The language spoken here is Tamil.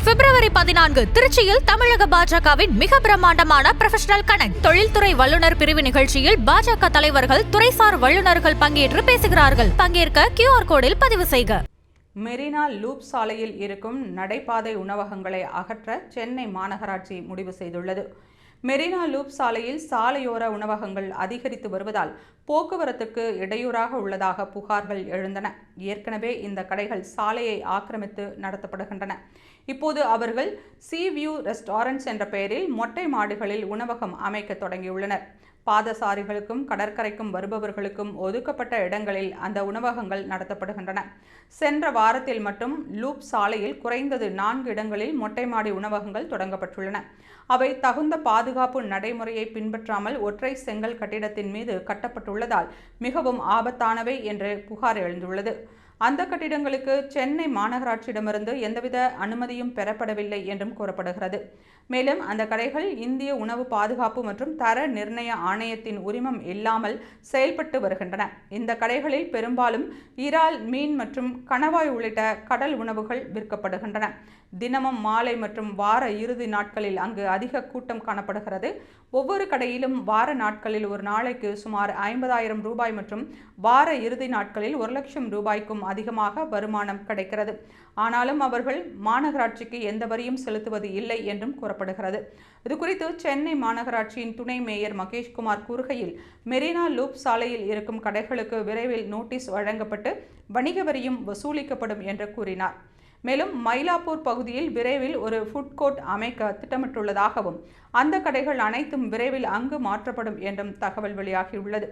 பிப்ரவரி 14 திருச்சியில் தமிழக பாஜகவின் மிக பிரம்மாண்டமான ப்ரொஃபஷனல் கனெக்ட் தொழில்துறை வல்லுநர் பிரிவு நிகழ்ச்சியில் பாஜக தலைவர்கள் துறைசார் வல்லுநர்கள் பங்கேற்று பேசுகிறார்கள். பங்கேற்க QR கோடில் பதிவு செய்க. மெரினா லூப் சாலையில் இருக்கும் நடைபாதை உணவகங்களை அகற்ற சென்னை மாநகராட்சி முடிவு செய்துள்ளது. மெரினா லூப் சாலையில் சாலையோர உணவகங்கள் அதிகரித்து வருவதால் போக்குவரத்துக்கு இடையூறாக உள்ளதாக புகார்கள் எழுந்தன. ஏற்கனவே இந்த கடைகள் சாலையை ஆக்கிரமித்து நடத்தப்படுகின்றன. இப்போது அவர்கள் சீ வியூ ரெஸ்டாரண்ட்ஸ் என்ற பெயரில் மொட்டை மாடிகளில் உணவகம் அமைக்க தொடங்கியுள்ளனர். பாதசாரிகளுக்கும் கடற்கரைக்கும் வருபவர்களுக்கும் ஒதுக்கப்பட்ட இடங்களில் அந்த உணவகங்கள் நடத்தப்படுகின்றன. சென்ற வாரத்தில் மட்டும் லூப் சாலையில் குறைந்தது 4 இடங்களில் மொட்டை மாடி உணவகங்கள் தொடங்கப்பட்டுள்ளன. அவை தகுந்த பாதுகாப்பு நடைமுறையை பின்பற்றாமல் ஒற்றை செங்கல் கட்டிடத்தின் மீது கட்டப்பட்டுள்ளதால் மிகவும் ஆபத்தானவை என்று புகார் எழுந்துள்ளது. அந்த கட்டிடங்களுக்கு சென்னை மாநகராட்சியிடமிருந்து எந்தவித அனுமதியும் பெறப்படவில்லை என்றும் கூறப்படுகிறது. மேலும் அந்த கடைகள் இந்திய உணவு பாதுகாப்பு மற்றும் தர நிர்ணய ஆணையத்தின் உரிமம் இல்லாமல் செயல்பட்டு வருகின்றன. இந்த கடைகளில் பெரும்பாலும் இறால், மீன் மற்றும் கணவாய் உள்ளிட்ட கடல் உணவுகள் விற்கப்படுகின்றன. தினமும் மாலை மற்றும் வார இறுதி நாட்களில் அங்கு அதிக கூட்டம் காணப்படுகிறது. ஒவ்வொரு கடையிலும் வார நாட்களில் ஒரு நாளைக்கு சுமார் 50,000 ரூபாய் மற்றும் வார இறுதி நாட்களில் 1 லட்சம் ரூபாய்க்கும் அதிகமாக வருமானம் கிடைக்கிறது. ஆனாலும் அவர்கள் மாநகராட்சிக்கு எந்த வரியும் செலுத்துவது இல்லை என்றும் கூறப்படுகிறது. இதுகுறித்து சென்னை மாநகராட்சியின் துணை மேயர் மகேஷ்குமார் கூறுகையில், மெரினா லூப் சாலையில் இருக்கும் கடைகளுக்கு விரைவில் நோட்டீஸ் வழங்கப்பட்டு வணிக வரியும் வசூலிக்கப்படும் என்று கூறினார். மேலும் மயிலாப்பூர் பகுதியில் விரைவில் ஒரு ஃபுட் கோர்ட் அமைக்க திட்டமிட்டுள்ளதாகவும் அந்த கடைகள் அனைத்தும் விரைவில் அங்கு மாற்றப்படும் என்றும் தகவல் வெளியாகியுள்ளது.